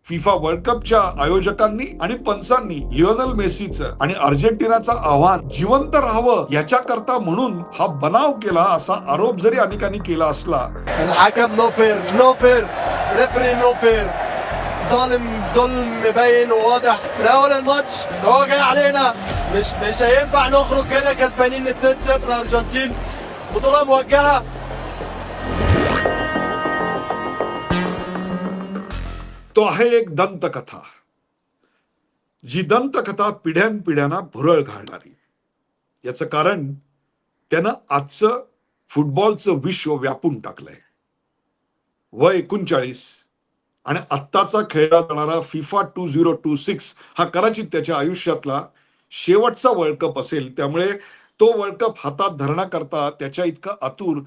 FIFA world कपच्या आयोजकांनी आणि पंचांनी Lionel मेसीचं आणि अर्जेंटिनाचं आव्हान जिवंत राहावं याच्याकरता म्हणून हा बनाव केला असा आरोप जरी अनेकांनी केला असला. الحكم نو فير نو فير ريفري نو فير ظالم ظلم مبين وواضح من اول الماتش هو جاي علينا مش هينفع نخرج كده كسبانين 2-0 الارجنتين بطولة موجهة. तो आहे एक दंतकथा, जी दंतकथा पिढ्यानपिढ्यांना भुरळ घालणारी. याचं कारण त्यानं आजचं फुटबॉलचं विश्व व्यापून टाकलंय. वय 39 आणि आत्ताचा खेळला जाणारा फिफा 2026 हा कदाचित त्याच्या आयुष्यातला शेवटचा वर्ल्ड कप असेल. त्यामुळे तो वर्ल्ड कप हातात धरण्याकरता त्याच्या इतकं आतुर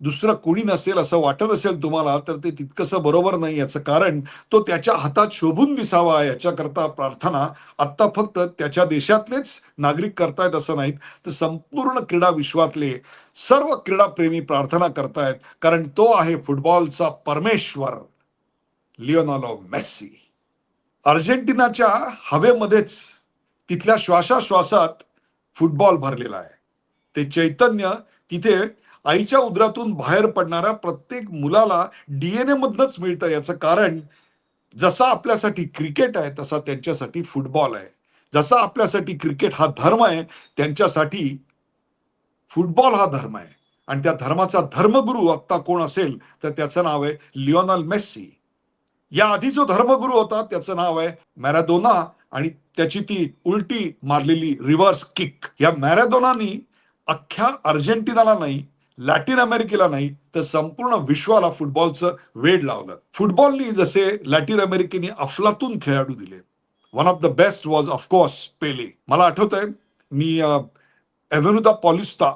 दुसरं कोणी नसेल असं वाटत असेल तुम्हाला, तर ते तितकंसं बरोबर नाही. याचं कारण तो त्याच्या हातात शोभून दिसावा याच्याकरता प्रार्थना आत्ता फक्त त्याच्या देशातलेच नागरिक करतायत असं नाहीत, तर संपूर्ण क्रीडा विश्वातले सर्व क्रीडाप्रेमी प्रार्थना करतायत. कारण तो आहे फुटबॉलचा परमेश्वर लिओनार्डो मेस्सी. अर्जेंटिनाच्या हवेमध्येच तिथल्या श्वासाश्वासात फुटबॉल भरलेला आहे. ते चैतन्य तिथे आईच्या उदरातून बाहेर पडणाऱ्या प्रत्येक मुलाला डीएनए मधनच मिळतं. याचं कारण जसा आपल्यासाठी क्रिकेट आहे तसा त्यांच्यासाठी फुटबॉल आहे. जसा आपल्यासाठी क्रिकेट हा धर्म आहे त्यांच्यासाठी फुटबॉल हा धर्म आहे. आणि त्या धर्माचा धर्मगुरू आता कोण असेल तर त्याचं नाव आहे लिओनल मेस्सी. या आधी जो धर्मगुरू होता त्याचं नाव आहे मॅराडोना आणि त्याची ती उलटी मारलेली रिव्हर्स किक. या मॅराडोनानी अख्ख्या अर्जेंटिनाला नाही, लॅटिन अमेरिकेला नाही, तर संपूर्ण विश्वाला फुटबॉलचं वेड लावलं. फुटबॉलनी जसे लॅटिन अमेरिकेने अफलातून खेळाडू दिले. One of the best was of course Pele. मला आठवतंय मी एव्हेन्यू पॉलिस्टा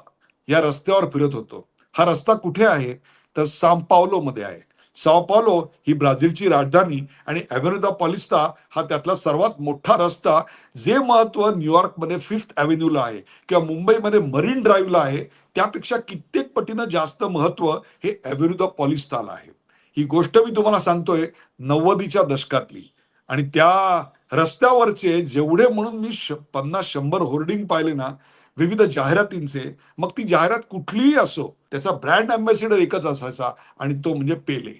या रस्त्यावर फिरत होतो. हा रस्ता कुठे आहे तर साओ पावलो मध्ये आहे. साओ पावलो ही ब्राझीलची राजधानी आणि एव्हेन्यू पॉलिस्टा हा त्यातला सर्वात मोठा रस्ता, जे महत्व न्यूयॉर्कमध्ये फिफ्थ एव्हेन्यूला आहे किंवा मुंबईमध्ये मरीन ड्राईव्हला आहे त्यापेक्षा कित्येक पटीनं जास्त महत्व हे एव्हेन्यू पॉलिस्टाला आहे. ही गोष्ट मी तुम्हाला सांगतोय 90च्या दशकातली. आणि त्या रस्त्यावरचे जेवढे म्हणून मी 50-100 होर्डिंग पाहिले ना विविध जाहिरातींचे, मग ती जाहिरात कुठलीही असो त्याचा ब्रँड अँबॅसिडर एकच असायचा आणि तो म्हणजे पेले.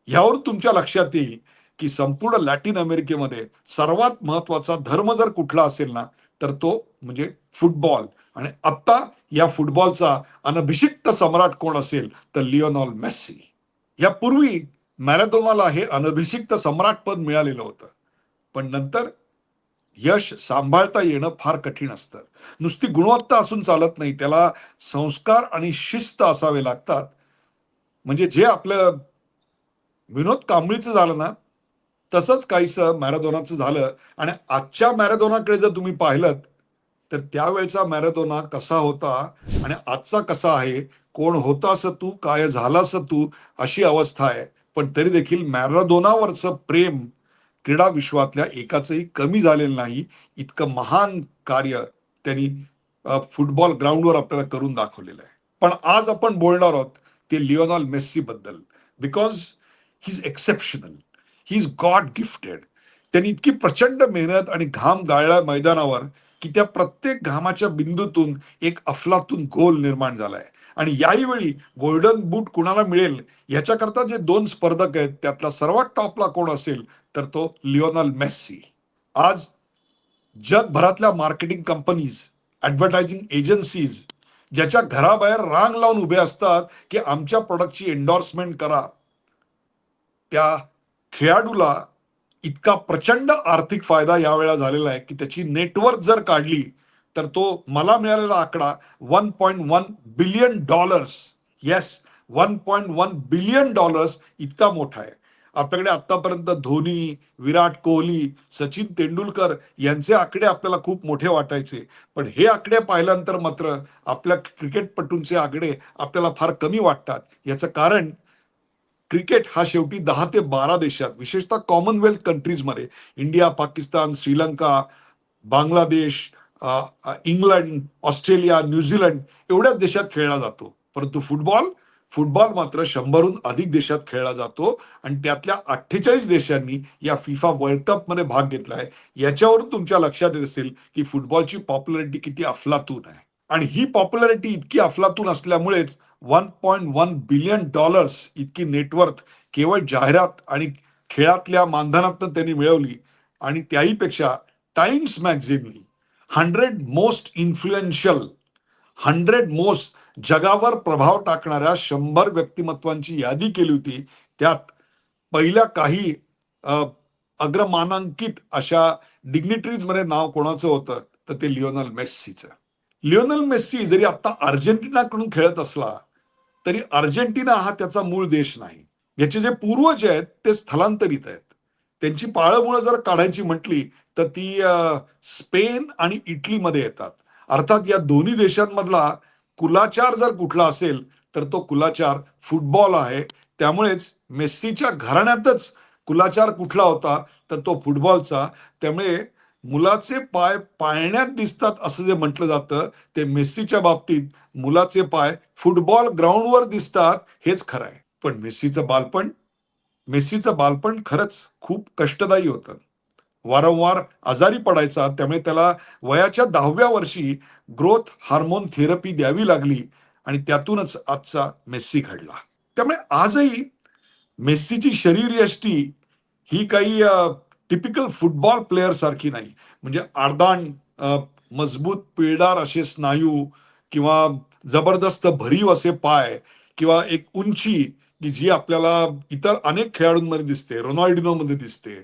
यावरून तुमच्या लक्षात येईल की संपूर्ण लॅटिन अमेरिकेमध्ये सर्वात महत्वाचा धर्म जर कुठला असेल ना तर तो म्हणजे फुटबॉल. आणि आता या फुटबॉलचा अनभिषिक्त सम्राट कोण असेल तर लिओनल मेस्सी. यापूर्वी मॅराडोनाला हे अनभिषिक्त सम्राट पद मिळालेलं होतं, पण नंतर यश सांभाळता येणं फार कठीण असतं. नुसती गुणवत्ता असून चालत नाही, त्याला संस्कार आणि शिस्त असावे लागतात. म्हणजे जे आपलं विनोद कांबळीचं झालं ना तसंच काहीसं मॅराडोनाचं झालं. आणि आजच्या मॅराडोनाकडे जर तुम्ही पाहिलं तर त्यावेळचा मॅराडोना कसा होता आणि आजचा कसा आहे, कोण होतास तू, काय झालास तू, अशी अवस्था आहे. पण तरी देखील मॅराडोनावरचं प्रेम क्रीडा विश्वातल्या एकाचंही कमी झालेलं नाही. इतकं महान कार्य त्यांनी फुटबॉल ग्राउंडवर आपल्याला करून दाखवलेलं आहे. पण आज आपण बोलणार आहोत ते लिओनल मेस्सी बद्दल, because he is exceptional, he is God gifted. त्यांनी इतकी प्रचंड मेहनत आणि घाम गाळला मैदानावर की त्या प्रत्येक घामाच्या बिंदूतून एक अफलातून गोल निर्माण झालाय. आणि याही वेळी गोल्डन बूट कुणाला मिळेल याच्याकरता जे 2 स्पर्धक आहेत त्यातला सर्वात टॉपला कोण असेल तर तो लिओनल मेस्सी. आज जगभरातल्या मार्केटिंग कंपनीज, ऍडव्हर्टायझिंग एजन्सीज ज्याच्या घराबाहेर रांग लावून उभे असतात की आमच्या प्रोडक्टची एन्डॉर्समेंट करा, त्या खेळाडूला इतका प्रचंड आर्थिक फायदा यावेळेला झालेला आहे की त्याची नेटवर्थ जर काढली तर तो मला मिळालेला आकडा $1.1 बिलियन, येस $1.1 बिलियन इतका मोठा आहे. आपल्याकडे आतापर्यंत धोनी, विराट कोहली, सचिन तेंडुलकर यांचे आकडे आपल्याला खूप मोठे वाटायचे, पण हे आकडे पाहिल्यानंतर मात्र आपल्या क्रिकेटपटूंचे आकडे आपल्याला फार कमी वाटतात. याचं कारण क्रिकेट हा शेवटी 10 ते 12 देशात, विशेषतः कॉमनवेल्थ कंट्रीजमध्ये India, Pakistan, Sri Lanka, Bangladesh, England, Australia, New Zealand एवढ्याच देशात खेळला जातो. परंतु फुटबॉल फुटबॉल मात्र 100हून अधिक देशात खेळला जातो आणि त्यातल्या 48 देशांनी या फिफा वर्ल्ड कप मध्ये भाग घेतलाय. याच्यावरून तुमच्या लक्षात येत असेल की फुटबॉलची पॉप्युलरिटी किती अफलातून आहे. आणि ही पॉप्युलरिटी इतकी अफलातून असल्यामुळेच $1.1 बिलियन इतकी नेटवर्थ केवळ जाहिरात आणि खेळातल्या मानधनातून त्यांनी मिळवली. आणि त्याहीपेक्षा टाइम्स मॅगझिननी 100 मोस्ट इन्फ्लुएन्शियल 100 मोस्ट जगावर प्रभाव टाकणाऱ्या 100 व्यक्तिमत्वांची यादी केली होती. त्यात पहिल्या काही अ, अग्रमानांकित अशा डिग्निटरीज मध्ये नाव कोणाचं होतं तर ते लिओनल मेस्सीचं. लिओनल मेस्सी जरी आता अर्जेंटिनाकडून खेळत असला तरी अर्जेंटिना हा त्याचा मूळ देश नाही. याचे जे पूर्वज आहेत ते स्थलांतरित आहेत. त्यांची पाळंमुळं जर काढायची म्हटली तर ती स्पेन आणि इटलीमध्ये येतात. अर्थात या दोन्ही देशांमधला कुलाचार जर कुठला असेल तर तो कुलाचार फुटबॉल आहे. त्यामुळेच मेस्सीच्या घराण्यातच कुलाचार कुठला होता तर तो फुटबॉलचा. त्यामुळे मुलाचे पाय पाळण्यात दिसतात असं जे म्हटलं जातं ते मेस्सीच्या बाबतीत मुलाचे पाय फुटबॉल ग्राउंडवर दिसतात हेच खरं आहे. पण मेस्सीचं बालपण खरंच खूप कष्टदायी होतं. वारंवार आजारी पडायचा. त्यामुळे त्याला वयाच्या 10व्या वर्षी ग्रोथ हार्मोन थेरपी द्यावी लागली आणि त्यातूनच आजचा मेस्सी घडला. त्यामुळे आजही मेस्सीची शरीरयष्टी ही काही टिपिकल फुटबॉल प्लेयर सारखी नाही. म्हणजे आडदांड मजबूत पिळदार असे स्नायू किंवा जबरदस्त भरीव असे पाय किंवा एक उंची की जी आपल्याला इतर अनेक खेळाडूंमध्ये दिसते. रोनाल्डिनोमध्ये दिसते,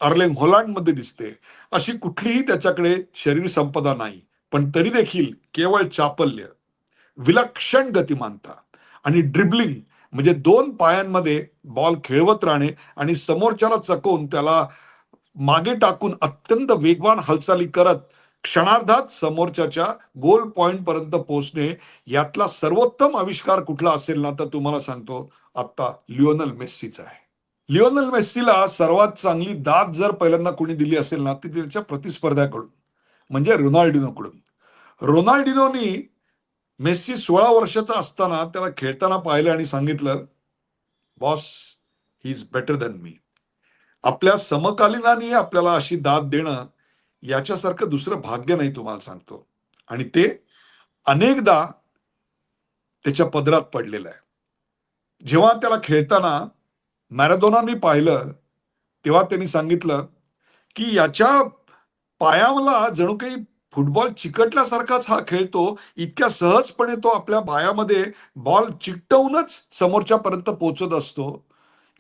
अर्लिंग हॉलंडमध्ये दिसते. अशी कुठलीही त्याच्याकडे शरीर संपदा नाही. पण तरी देखील केवळ चापल्य, विलक्षण गतिमानता आणि ड्रिबलिंग म्हणजे दोन पायांमध्ये बॉल खेळवत राहणे आणि समोरच्याला चकवून त्याला मागे टाकून अत्यंत वेगवान हालचाली करत क्षणार्धात समोरच्याच्या गोल पॉइंट पर्यंत पोहोचणे. यातला सर्वोत्तम आविष्कार कुठला असेल ना तर तुम्हाला सांगतो आता लिओनल मेस्सीचा आहे. लिओनल मेस्सीला सर्वात चांगली दाद जर पहिल्यांदा कोणी दिली असेल ना ती त्याच्या प्रतिस्पर्ध्याकडून म्हणजे रोनाल्डिनोकडून. रोनाल्डिनोनी मेस्सी 16 वर्षाचा असताना त्याला खेळताना पाहिलं आणि सांगितलं, boss he is better than me. आपल्या समकालीनांनी आपल्याला अशी दाद देणं याच्यासारखं दुसरं भाग्य नाही तुम्हाला सांगतो. आणि ते अनेकदा त्याच्या पदरात पडलेलं आहे. जेव्हा त्याला खेळताना मॅरेडोनानी पाहिलं तेव्हा त्यांनी सांगितलं की याच्या पायाला जणू काही फुटबॉल चिकटल्यासारखाच हा खेळतो. इतक्या सहजपणे तो आपल्या पायामध्ये बॉल चिकटवूनच समोरच्यापर्यंत पोहोचत असतो.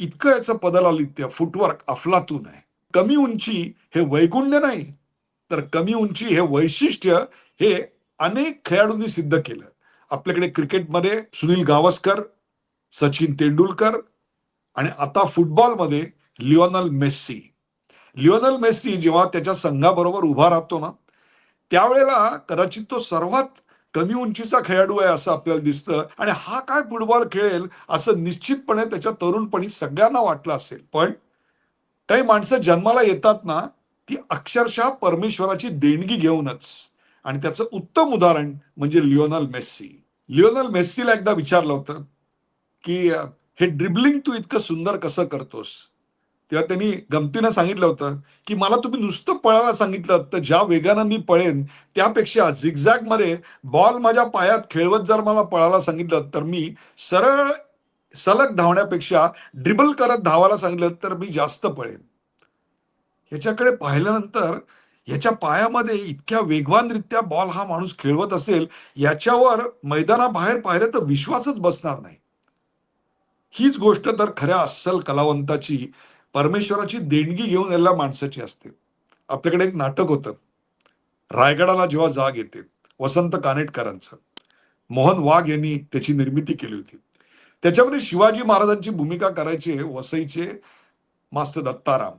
इतकं याचं पदलालित्य फुटवर्क अफलातून आहे. कमी उंची हे वैगुण्य नाही तर कमी उंची हे वैशिष्ट्य हे अनेक खेळाडूंनी सिद्ध केलं. आपल्याकडे क्रिकेटमध्ये सुनील गावस्कर, सचिन तेंडुलकर आणि आता फुटबॉलमध्ये लिओनल मेस्सी. लिओनल मेस्सी जेव्हा त्याच्या संघाबरोबर उभा राहतो ना त्यावेळेला कदाचित तो सर्वात कमी उंचीचा खेळाडू आहे असं आपल्याला दिसतं आणि हा काय फुटबॉल खेळेल असं निश्चितपणे त्याच्या तरुणपणी सगळ्यांना वाटलं असेल. पण काही माणसं जन्माला येतात ना ती अक्षरशः परमेश्वराची देणगी घेऊनच. आणि त्याचं उत्तम उदाहरण म्हणजे लिओनल मेस्सी. लिओनल मेस्सीला एकदा विचारलं होतं की हे ड्रिबलिंग तू इतकं सुंदर कसं करतोस. तेव्हा त्यांनी गमतीनं सांगितलं होतं की मला तुम्ही नुसतं पळायला सांगितलं तर ज्या वेगानं मी पळेन त्यापेक्षा झिगझॅग मध्ये बॉल माझ्या पायात खेळवत जर मला पळायला सांगितलं तर मी सरळ सलग धावण्यापेक्षा ड्रिबल करत धावायला सांगितलं तर मी जास्त पळेन. ह्याच्याकडे पाहिल्यानंतर ह्याच्या पायामध्ये इतक्या वेगवानरित्या बॉल हा माणूस खेळवत असेल याच्यावर मैदानाबाहेर पाहिलं तर विश्वासच बसणार नाही. हीच गोष्ट तर खऱ्या अस्सल कलावंताची परमेश्वराची देणगी घेऊन आलेल्या माणसाची असते. आपल्याकडे एक नाटक होतं रायगडाला जेव्हा जाग येते वसंत कानेटकरांचं. मोहन वाघ यांनी त्याची निर्मिती केली होती. त्याच्यामध्ये शिवाजी महाराजांची भूमिका करायचे वसईचे मास्टर दत्ताराम.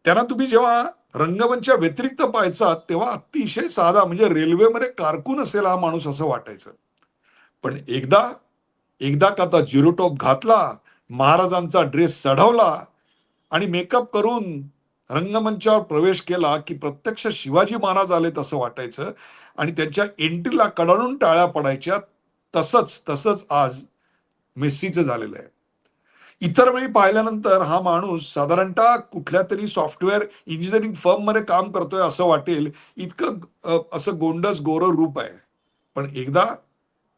त्यांना तुम्ही जेव्हा रंगमंचा व्यतिरिक्त पाहायचा तेव्हा अतिशय साधा म्हणजे रेल्वेमध्ये कारकून असेल हा माणूस असं वाटायचं. पण एकदा एकदा का आता जिरोटॉप घातला, महाराजांचा ड्रेस चढवला आणि मेकअप करून रंगमंचावर प्रवेश केला की प्रत्यक्ष शिवाजी महाराज आलेत असं वाटायचं आणि त्यांच्या एंट्रीला कडाडून टाळ्या पडायच्या. तसंच आज मेस्सीचं झालेलं आहे. इतर वेळी पाहिल्यानंतर हा माणूस साधारणतः कुठल्या तरी सॉफ्टवेअर इंजिनिअरिंग फर्ममध्ये काम करतोय असं वाटेल, इतकं असं गोंडस गोरं रूप आहे. पण एकदा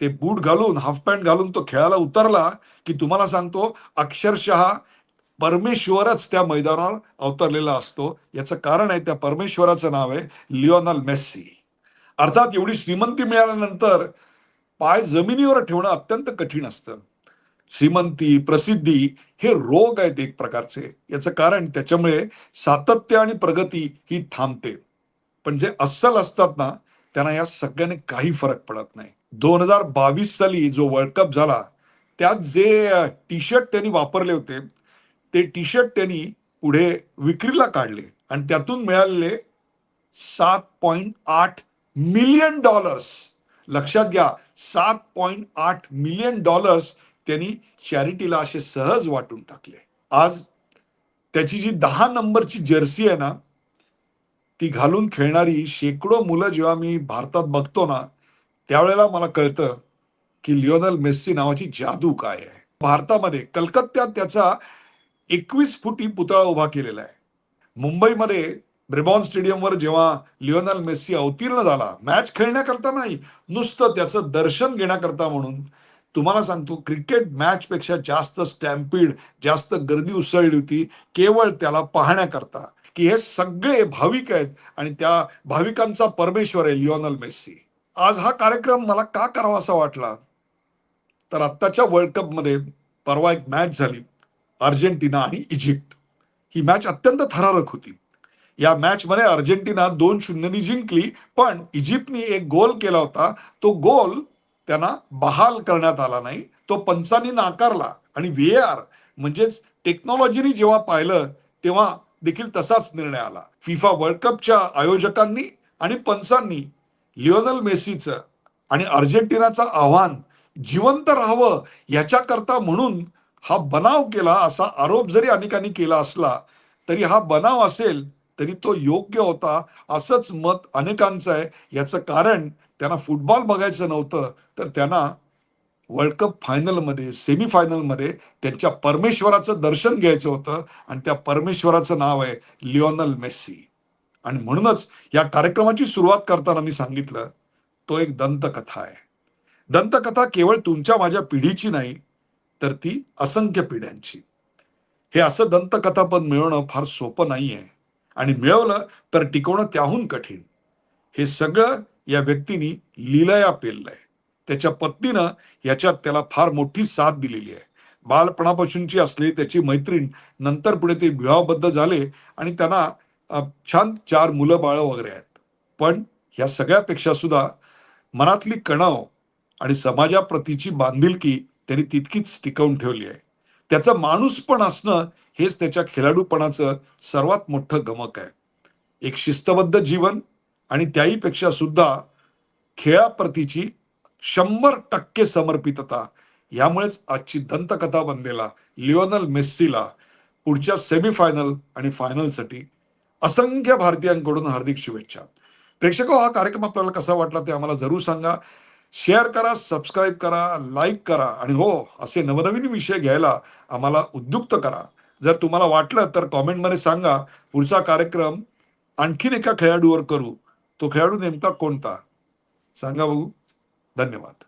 ते बूट घालून, हाफ पॅन्ट घालून तो खेळायला उतरला, की तुम्हाला सांगतो अक्षरशः परमेश्वरच त्या मैदानावर अवतरलेला असतो. याचं कारण आहे त्या परमेश्वराचं नाव आहे लिओनल मेस्सी. अर्थात एवढी श्रीमंती मिळाल्यानंतर पाय जमिनीवर ठेवणं अत्यंत कठीण असतं. श्रीमंती, प्रसिद्धी हे रोग आहेत एक प्रकारचे. याचं कारण त्याच्यामुळे सातत्य आणि प्रगती ही थांबते. पण जे अस्सल असतात ना, त्यांना या सगळ्याने काही फरक पडत नाही. 2022 साली जो वर्ल्ड कप झाला, त्यात जे टी शर्ट त्यांनी वापरले होते, ते टी शर्ट त्यांनी पुढे विक्रीला काढले आणि त्यातून मिळालेले $7.8 मिलियन, लक्षात घ्या, $7.8 मिलियन त्यांनी चॅरिटीला असे सहज वाटून टाकले. आज त्याची जी 10 नंबरची जर्सी आहे ना, ती घालून खेळणारी शेकडो मुलं जेव्हा मी भारतात बघतो ना, त्यावेळेला मला कळतं की लिओनल मेस्सी नावाची जादू काय आहे. भारतामध्ये कलकत्त्यात त्याचा 21 फुटी पुतळा उभा केलेला आहे. मुंबईमध्ये ब्रेबॉर्न स्टेडियमवर जेव्हा लिओनल मेस्सी अवतीर्ण झाला, मॅच खेळण्याकरता नाही, नुसतं त्याचं दर्शन घेण्याकरता म्हणून, तुम्हाला सांगतो क्रिकेट मॅच पेक्षा जास्त स्टॅम्पीड, जास्त गर्दी उसळली होती केवळ त्याला पाहण्याकरता, की हे सगळे भाविक आहेत आणि त्या भाविकांचा परमेश्वर आहे लिओनल मेस्सी. आज हा कार्यक्रम मला का करावासा वाटला, तर आत्ताच्या वर्ल्ड कपमध्ये परवा एक मॅच झाली, अर्जेंटिना आणि इजिप्त. ही मॅच अत्यंत थरारक होती. या मॅच मध्ये अर्जेंटिना 2-0 जिंकली, पण इजिप्तने एक गोल केला होता. तो गोल त्यांना बहाल करण्यात आला नाही, तो पंचांनी नाकारला. आणि व्हीएआर म्हणजेच टेक्नॉलॉजीनी जेव्हा पाहिलं, तेव्हा देखील तसाच निर्णय आला. फिफा वर्ल्ड कपच्या आयोजकांनी आणि पंचांनी लिओनल मेस्सीचं आणि अर्जेंटिनाचं आव्हान जिवंत राहावं याच्याकरता म्हणून हा बनाव केला, असा आरोप जरी अनेकांनी केला असला तरी हा बनाव असेल तरी तो योग्य होता, असंच मत अनेकांचं आहे. याचं कारण त्यांना फुटबॉल बघायचं नव्हतं, तर त्यांना वर्ल्ड कप फायनलमध्ये, सेमीफायनलमध्ये त्यांच्या परमेश्वराचं दर्शन घ्यायचं होतं आणि त्या परमेश्वराचं नाव आहे लिओनल मेस्सी. आणि म्हणूनच या कार्यक्रमाची सुरुवात करताना मी सांगितलं, तो एक दंतकथा आहे. दंतकथा केवळ तुमच्या माझ्या पिढीची नाही, तर ती असंख्य पिढ्यांची. हे असं दंतकथापद मिळवणं फार सोपं नाहीये आणि मिळवलं तर टिकवणं त्याहून कठीण. हे सगळं या व्यक्तीने लीलया पेललंय. त्याच्या पत्नीनं याच्यात त्याला फार मोठी साथ दिलेली आहे. बालपणापासूनची असलेली त्याची मैत्रीण नंतर पुढे ते विवाहबद्ध झाले आणि त्यांना छान 4 मुलं बाळ वगैरे आहेत. पण ह्या सगळ्यापेक्षा सुद्धा मनातली कणाव आणि समाजाप्रतीची बांधिलकी त्यांनी तितकीच टिकवून ठेवली आहे. त्याचं माणूस पण असणं हेच त्याच्या खेळाडूपणाचं सर्वात मोठं गमक आहे. एक शिस्तबद्ध जीवन आणि त्याहीपेक्षा सुद्धा खेळाप्रतीची 100% समर्पितता, यामुळेच आजची दंतकथा बनलेला लिओनल मेस्सीला पुढच्या सेमीफायनल आणि फायनलसाठी असंख्य भारतीयांकडून हार्दिक शुभेच्छा. प्रेक्षक, हा कार्यक्रम आपल्याला कसा वाटला ते आम्हाला जरूर सांगा. शेअर करा, सबस्क्राईब करा, लाईक करा आणि हो, असे नवनवीन विषय घ्यायला आम्हाला उद्युक्त करा. जर तुम्हाला वाटलं तर कॉमेंटमध्ये सांगा, पुढचा कार्यक्रम आणखीन एका खेळाडूवर करू. तो खेळाडू नेमका कोणता सांगा बघू. धन्यवाद.